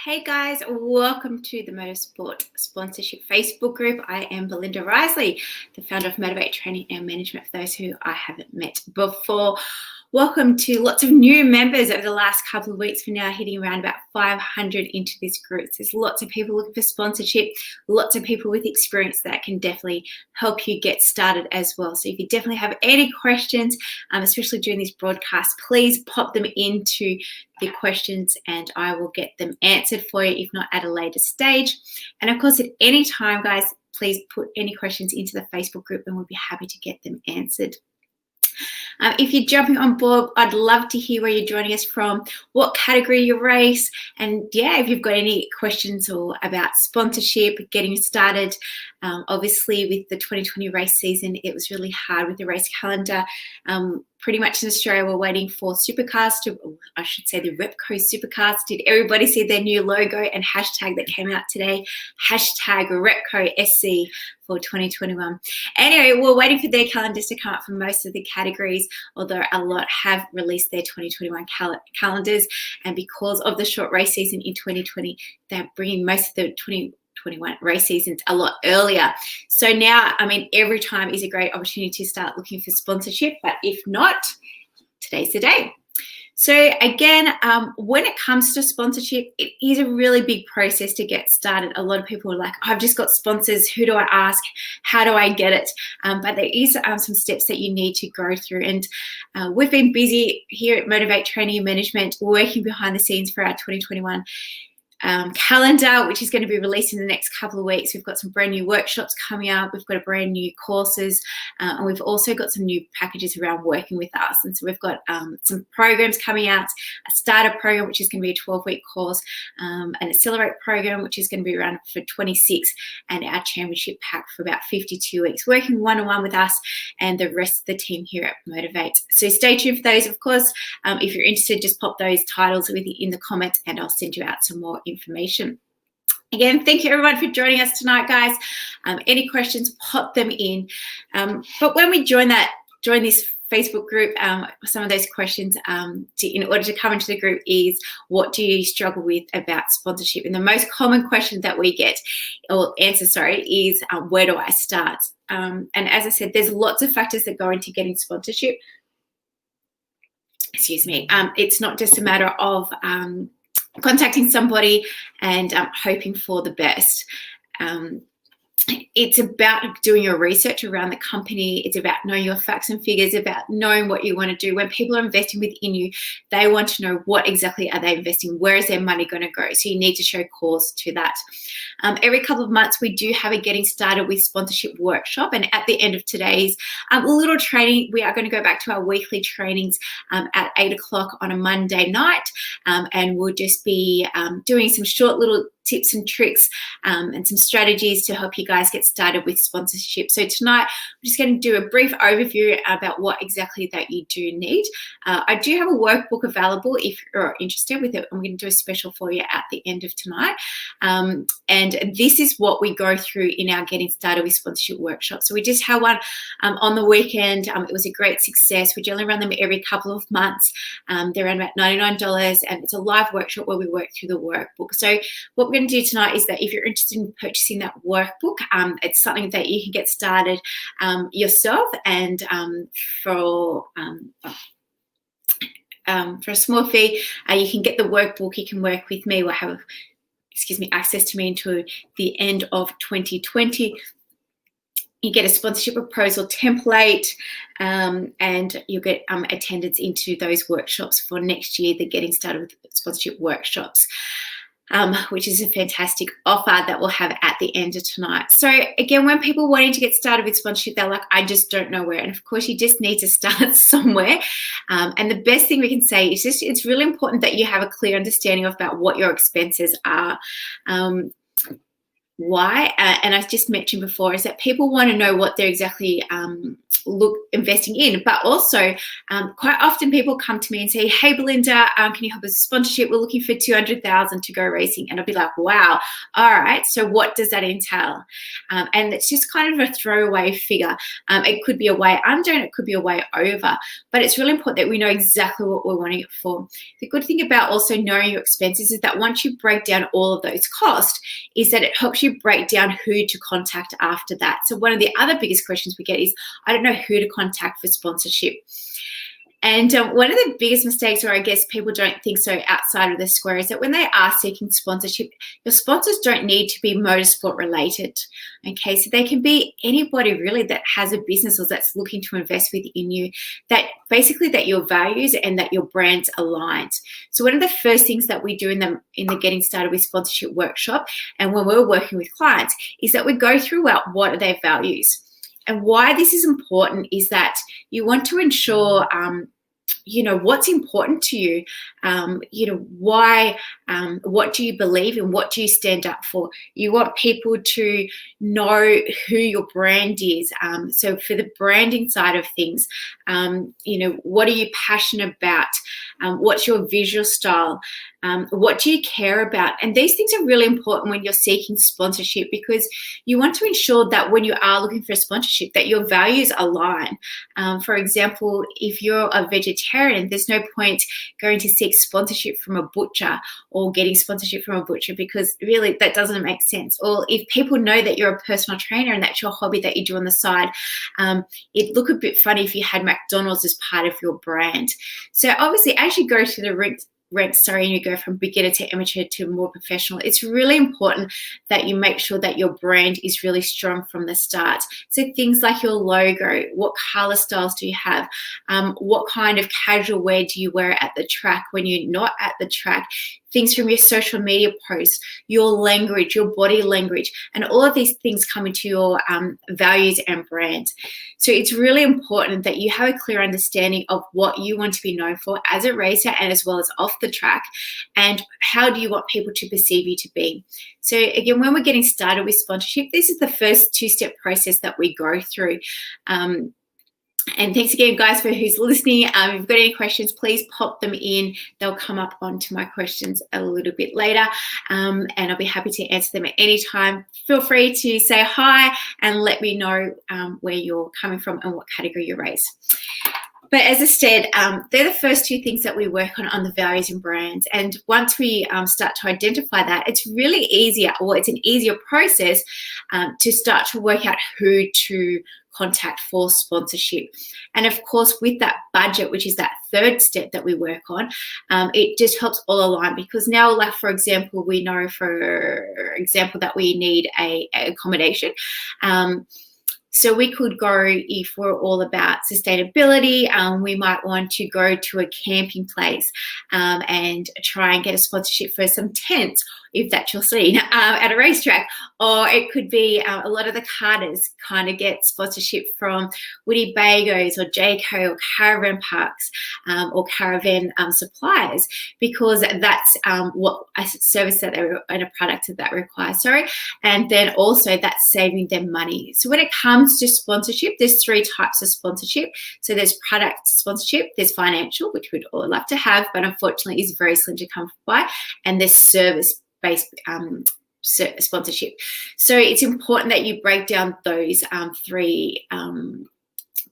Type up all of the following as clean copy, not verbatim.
Hey guys, welcome to the Motorsport Sponsorship Facebook group. I am Belinda Risley, the founder of Motivate Training and Management for those who I haven't met before. Welcome to lots of new members over the last couple of weeks. We're now hitting around about 500 into this group. So there's lots of people looking for sponsorship, lots of people with experience that can definitely help you get started as well. So if you definitely have any questions, especially during this broadcast, please pop them into the questions and I will get them answered for you, if not at a later stage. And of course, at any time, guys, please put any questions into the Facebook group and we'll be happy to get them answered. If you're jumping on board, I'd love to hear where you're joining us from, what category you race, and yeah, if you've got any questions or about sponsorship, getting started. Obviously, with the 2020 race season, it was really hard with the race calendar. Pretty much in Australia, we're waiting for supercars to, I should say the Repco supercars. Did everybody see their new logo and hashtag that came out today? Hashtag Repco SC for 2021. Anyway, we're waiting for their calendars to come up for most of the categories, although a lot have released their 2021 calendars. And because of the short race season in 2020, they're bringing most of the 2021 race seasons a lot earlier. So now, I mean, every time is a great opportunity to start looking for sponsorship, but if not, today's the day. So again, when it comes to sponsorship, it is a really big process to get started. A lot of people are like, I've just got sponsors. Who do I ask? How do I get it? But there is some steps that you need to go through. And we've been busy here at Motivate Training and Management working behind the scenes for our 2021 calendar, which is going to be released in the next couple of weeks. We've got some brand new workshops coming up. We've got a brand new courses, and we've also got some new packages around working with us. And so we've got some programs coming out, a starter program, which is going to be a 12-week course, an accelerate program, which is going to be around for 26, and our championship pack for about 52 weeks, working one-on-one with us and the rest of the team here at Motivate. So stay tuned for those. Of course, if you're interested, just pop those titles in the comments and I'll send you out some more information. Again, thank you everyone for joining us tonight, guys. Any questions, pop them in. But when we join this Facebook group, some of those questions in order to come into the group is, what do you struggle with about sponsorship? And the most common question that we get, or answer, sorry, is where do I start? And as I said, there's lots of factors that go into getting sponsorship. Excuse me. It's not just a matter of contacting somebody and hoping for the best. It's about doing your research around the company. It's about knowing your facts and figures, about knowing what you want to do. When people are investing within you, they want to know what exactly are they investing, where is their money going to go? So you need to show cause to that. Every couple of months, we do have a Getting Started with Sponsorship workshop. And at the end of today's little training, we are going to go back to our weekly trainings at 8 o'clock on a Monday night. And we'll just be doing some short little tips and tricks and some strategies to help you guys get started with sponsorship. So tonight, I'm just going to do a brief overview about what exactly that you do need. I do have a workbook available if you're interested with it. I'm going to do a special for you at the end of tonight. And this is what we go through in our Getting Started with Sponsorship workshop. So we just had one on the weekend. It was a great success. We generally run them every couple of months. They're around about $99 and it's a live workshop where we work through the workbook. So what we're going to do tonight is that if you're interested in purchasing that workbook, it's something that you can get started yourself, and for a small fee, you can get the workbook. You can work with me or have access to me until the end of 2020. You get a sponsorship proposal template, and you'll get attendance into those workshops for next year, the Getting Started with Sponsorship workshops. Which is a fantastic offer that we'll have at the end of tonight. So again, when people wanting to get started with sponsorship, they're like, I just don't know where. And of course, you just need to start somewhere. And the best thing we can say is just, it's really important that you have a clear understanding about what your expenses are. why, and I just mentioned before, is that people want to know what they're exactly investing in, but also quite often people come to me and say, hey Belinda, can you help us with sponsorship? We're looking for 200,000 to go racing. And I'll be like, wow, all right, so what does that entail? And it's just kind of a throwaway figure. It could be a way under and it could be a way over, but it's really important that we know exactly what we're wanting it for. The good thing about also knowing your expenses is that once you break down all of those costs, is that it helps you break down who to contact after that. So one of the other biggest questions we get is, I don't know who to contact for sponsorship. And one of the biggest mistakes, or I guess people don't think so outside of the square, is that when they are seeking sponsorship, your sponsors don't need to be motorsport related. Okay, so they can be anybody really that has a business or that's looking to invest within you, that basically that your values and that your brand's aligned. So one of the first things that we do in the Getting Started with Sponsorship workshop, and when we're working with clients, is that we go through what are their values. And why this is important is that you want to ensure, what's important to you, why, what do you believe in, what do you stand up for? You want people to know who your brand is. So for the branding side of things, what are you passionate about? What's your visual style? What do you care about? And these things are really important when you're seeking sponsorship, because you want to ensure that when you are looking for a sponsorship, that your values align. For example, if you're a vegetarian, there's no point going to seek sponsorship from a butcher or getting sponsorship from a butcher, because really that doesn't make sense. Or if people know that you're a personal trainer and that's your hobby that you do on the side, it'd look a bit funny if you had McDonald's as part of your brand. So obviously, as you go to the ranks, and you go from beginner to amateur to more professional, it's really important that you make sure that your brand is really strong from the start. So things like your logo, what color styles do you have? What kind of casual wear do you wear at the track when you're not at the track? Things from your social media posts, your language, your body language, and all of these things come into your values and brand. So it's really important that you have a clear understanding of what you want to be known for as a racer and as well as off the track, and how do you want people to perceive you to be. So again, when we're getting started with sponsorship, this is the first two-step process that we go through. And thanks again, guys, for who's listening. If you've got any questions, please pop them in. They'll come up onto my questions a little bit later, and I'll be happy to answer them at any time. Feel free to say hi and let me know where you're coming from and what category you race. But as I said, they're the first two things that we work on the values and brands. And once we start to identify that, it's really easier, or it's an easier process to start to work out who to contact for sponsorship. And of course, with that budget, which is that third step that we work on, it just helps all align, because now, like for example, we know that we need a accommodation. So we could go, if we're all about sustainability, we might want to go to a camping place and try and get a sponsorship for some tents, if that's your scene, at a racetrack. Or it could be a lot of the karters kind of get sponsorship from Woody Bagos or Jayco or caravan parks or caravan suppliers, because that's what a service that and a product that requires, and then also that's saving them money. So when it comes to sponsorship, there's three types of sponsorship. So there's product sponsorship, there's financial, which we'd all love to have, but unfortunately is very slim to come by, and there's service-based sponsorship. So it's important that you break down those three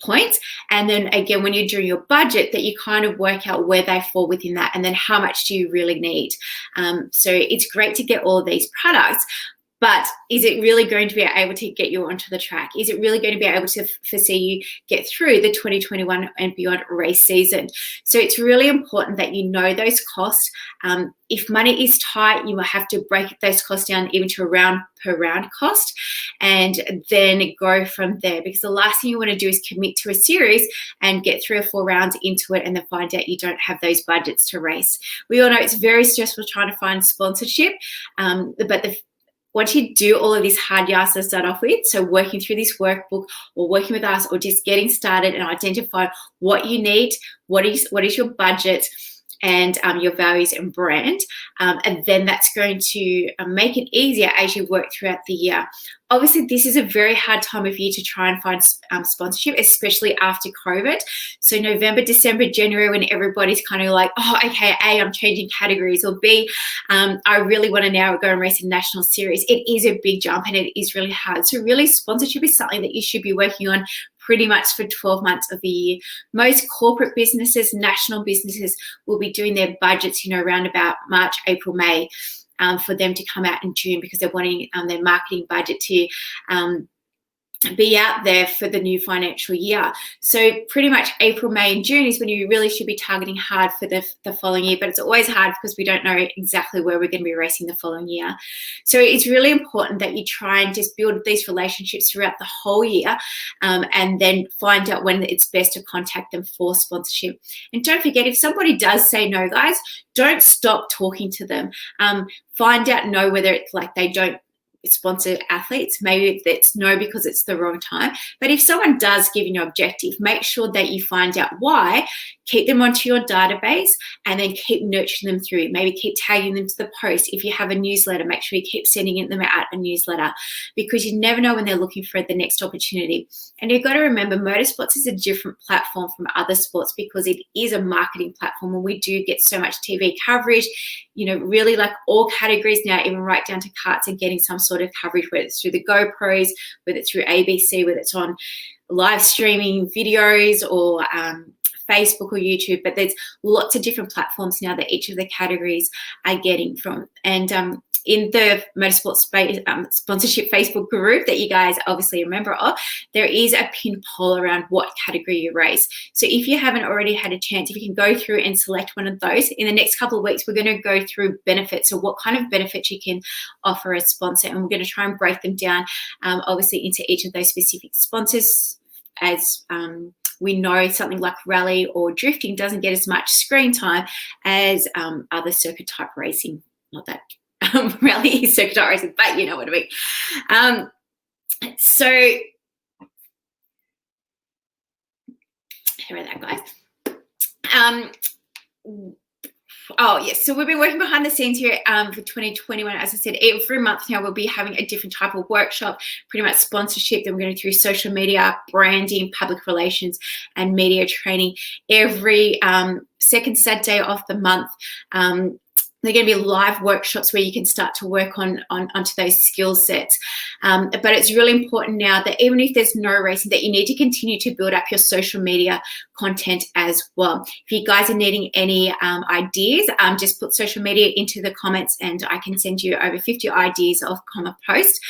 points, and then again, when you're doing your budget, that you kind of work out where they fall within that, and then how much do you really need. So it's great to get all of these products, but is it really going to be able to get you onto the track? Is it really going to be able to foresee you get through the 2021 and beyond race season? So it's really important that you know those costs. If money is tight, you will have to break those costs down even to a round per round cost, and then go from there, because the last thing you want to do is commit to a series and get 3 or 4 rounds into it and then find out you don't have those budgets to race. We all know it's very stressful trying to find sponsorship, but once you do all of this hard yards to start off with, so working through this workbook or working with us or just getting started and identify what you need, what is your budget, and your values and brand, and then that's going to make it easier as you work throughout the year. Obviously, this is a very hard time of year to try and find sponsorship, especially after COVID. So November, December, January, when everybody's kind of like, oh, okay, A, I'm changing categories, or B, I really want to now go and race a national series. It is a big jump and it is really hard. So really, sponsorship is something that you should be working on pretty much for 12 months of the year. Most corporate businesses, national businesses will be doing their budgets, around about March, April, May, for them to come out in June, because they're wanting their marketing budget to be out there for the new financial year. So pretty much April, May, and June is when you really should be targeting hard for the following year, but it's always hard because we don't know exactly where we're going to be racing the following year. So it's really important that you try and just build these relationships throughout the whole year, and then find out when it's best to contact them for sponsorship. And don't forget, if somebody does say no, guys, don't stop talking to them. Find out no whether it's like they don't sponsor athletes. Maybe it's no because it's the wrong time. But if someone does give you an objective, make sure that you find out why, keep them onto your database, and then keep nurturing them through. Maybe keep tagging them to the post. If you have a newsletter, make sure you keep sending them out a newsletter, because you never know when they're looking for the next opportunity. And you've got to remember, motorsports is a different platform from other sports because it is a marketing platform, and we do get so much TV coverage, really like all categories now, even right down to karts, are getting some sort of coverage, whether it's through the GoPros, whether it's through ABC, whether it's on live streaming videos or Facebook or YouTube. But there's lots of different platforms now that each of the categories are getting from. And in the Motorsports sponsorship Facebook group that you guys obviously are a member of, there is a pinned poll around what category you race. So if you haven't already had a chance, if you can go through and select one of those, in the next couple of weeks, we're going to go through benefits. So what kind of benefits you can offer as sponsor, and we're going to try and break them down, obviously, into each of those specific sponsors. As we know, something like rally or drifting doesn't get as much screen time as other circuit type racing. Not that rally is circuit type racing, but you know what I mean. So here are that, guys. Oh, yes. So we've been working behind the scenes here for 2021. As I said, every month now we'll be having a different type of workshop, pretty much sponsorship. Then we're going through social media, branding, public relations, and media training every second Saturday of the month. They're going to be live workshops where you can start to work onto those skill sets. But it's really important now that even if there's no racing, that you need to continue to build up your social media content as well. If you guys are needing any ideas, just put social media into the comments and I can send you over 50 ideas of common posts.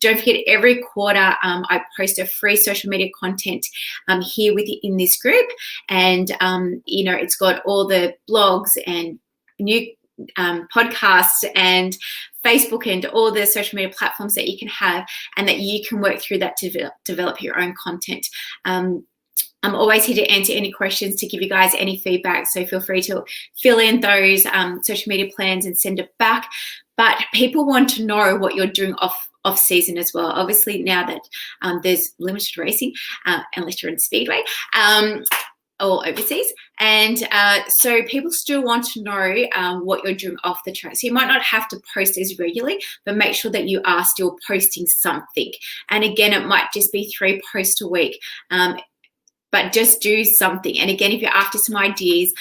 Don't forget, every quarter I post a free social media content here in this group. And, it's got all the blogs and new podcasts and Facebook and all the social media platforms that you can have, and that you can work through that to develop your own content. I'm always here to answer any questions, to give you guys any feedback. So feel free to fill in those social media plans and send it back. But people want to know what you're doing off season as well. Obviously, now that there's limited racing, unless you're in Speedway, or overseas. And so people still want to know what you're doing off the track. So you might not have to post as regularly, but make sure that you are still posting something. And again, it might just be 3 posts a week, but just do something. And again, if you're after some ideas,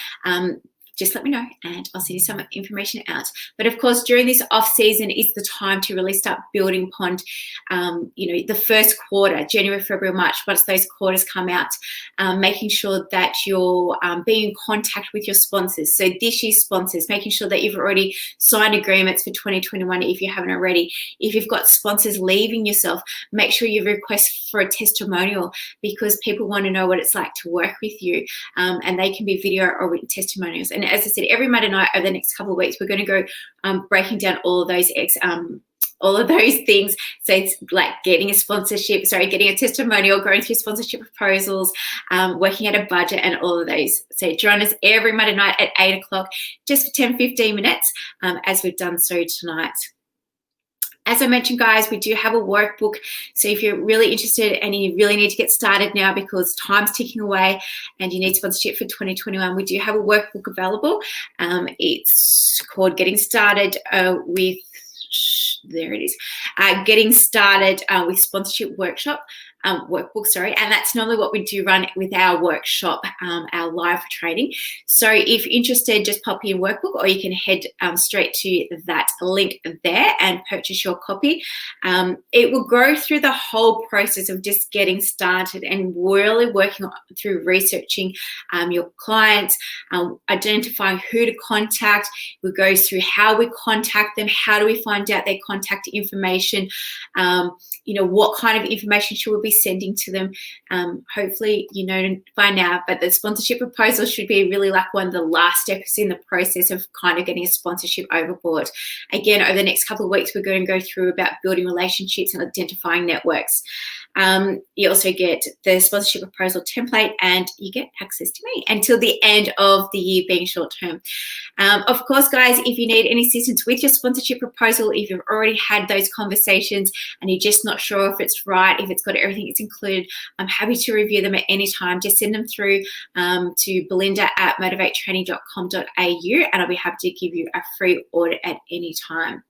just let me know and I'll send you some information out. But of course, during this off season is the time to really start building upon, the first quarter, January, February, March. Once those quarters come out, making sure that you're being in contact with your sponsors. So this year's sponsors, making sure that you've already signed agreements for 2021 if you haven't already. If you've got sponsors leaving yourself, make sure you request for a testimonial, because people want to know what it's like to work with you, and they can be video or written testimonials. And as I said, every Monday night over the next couple of weeks, we're going to go breaking down all of those things. So it's like getting a testimonial, going through sponsorship proposals, working at a budget, and all of those. So join us every Monday night at 8 o'clock, just for 10-15 minutes, as we've done so tonight. As I mentioned, guys, we do have a workbook. So if you're really interested and you really need to get started now because time's ticking away and you need sponsorship for 2021, we do have a workbook available. It's called Getting Started with, there it is, Getting Started with Sponsorship Workbook, and that's normally what we do run with our workshop, our live training. So if interested, just pop in workbook, or you can head straight to that link there and purchase your copy. It will go through the whole process of just getting started and really working through researching your clients, identifying who to contact. It goes through how we contact them, how do we find out their contact information, what kind of information should we be sending to them. Hopefully you know by now, but the sponsorship proposal should be really like one of the last steps in the process of kind of getting a sponsorship overboard. Again, over the next couple of weeks, we're going to go through about building relationships and identifying networks. You also get the sponsorship proposal template, and you get access to me until the end of the year, being short term. Of course, guys, if you need any assistance with your sponsorship proposal, if you've already had those conversations and you're just not sure if it's right, if it's got everything it's included, I'm happy to review them at any time. Just send them through to belinda@motivatetraining.com.au, and I'll be happy to give you a free audit at any time.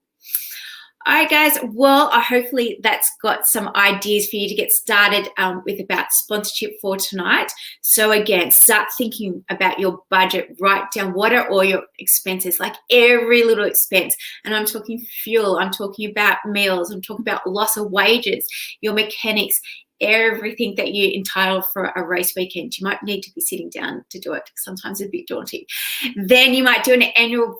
All right, guys, well, hopefully that's got some ideas for you to get started with about sponsorship for tonight. So again, start thinking about your budget. Write down what are all your expenses, like every little expense. And I'm talking fuel, I'm talking about meals, I'm talking about loss of wages, your mechanics, everything that you're entitled for a race weekend. You might need to be sitting down to do it. Sometimes it's a bit daunting. Then you might do an annual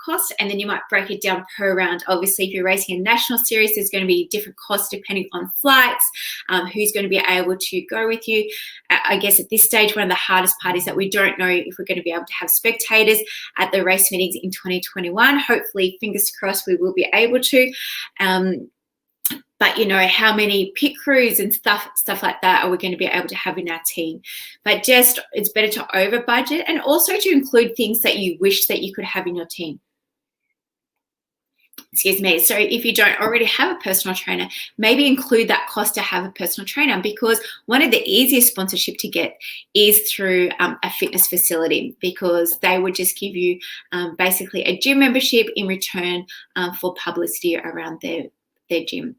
cost, and then you might break it down per round. Obviously, if you're racing a national series, there's going to be different costs depending on flights, who's going to be able to go with you. I guess at this stage, one of the hardest part is that we don't know if we're going to be able to have spectators at the race meetings in 2021. Hopefully, fingers crossed, we will be able to. But how many pit crews and stuff like that are we going to be able to have in our team? But just, it's better to over budget, and also to include things that you wish that you could have in your team. Excuse me. So if you don't already have a personal trainer, maybe include that cost to have a personal trainer, because one of the easiest sponsorship to get is through a fitness facility, because they would just give you basically a gym membership in return for publicity around their gym.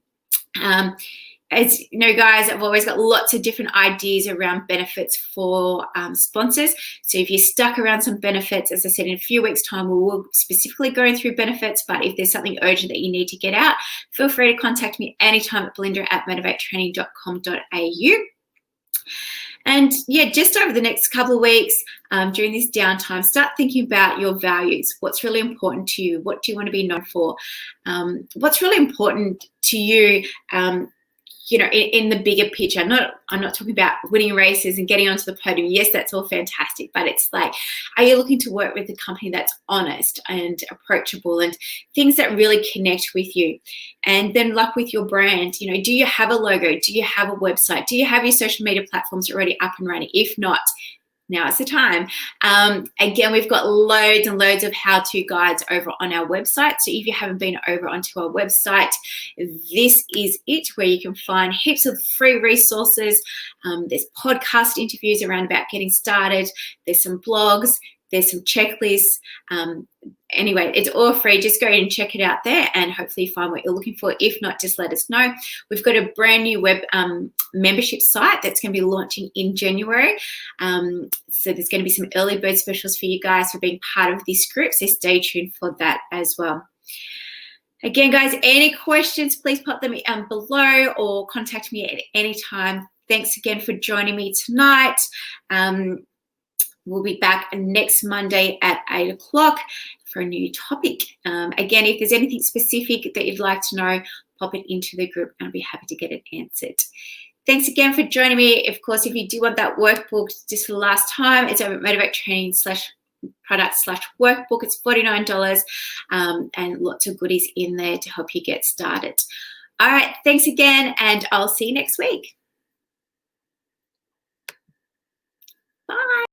As you know, guys, I've always got lots of different ideas around benefits for sponsors. So if you're stuck around some benefits, as I said, in a few weeks' time, we will specifically go through benefits. But if there's something urgent that you need to get out, feel free to contact me anytime at belinda@motivatetraining.com.au. And yeah, just over the next couple of weeks, during this downtime, start thinking about your values. What's really important to you? What do you want to be known for? What's really important to you, in the bigger picture? I'm not talking about winning races and getting onto the podium. Yes, that's all fantastic, but it's like, are you looking to work with a company that's honest and approachable and things that really connect with you? And then like with your brand, do you have a logo? Do you have a website? Do you have your social media platforms already up and running? If not, now is the time. Again, we've got loads and loads of how-to guides over on our website. So if you haven't been over onto our website, this is it, where you can find heaps of free resources. There's podcast interviews around about getting started. There's some blogs. There's some checklists. Anyway, it's all free. Just go in and check it out there and hopefully find what you're looking for. If not, just let us know. We've got a brand new web membership site that's going to be launching in January. So there's going to be some early bird specials for you guys for being part of this group. So stay tuned for that as well. Again, guys, any questions, please pop them below or contact me at any time. Thanks again for joining me tonight. We'll be back next Monday at 8 o'clock for a new topic. Again, if there's anything specific that you'd like to know, pop it into the group and I'll be happy to get it answered. Thanks again for joining me. Of course, if you do want that workbook just for the last time, it's over at motivatetraining/product/workbook. It's $49 and lots of goodies in there to help you get started. All right, thanks again, and I'll see you next week.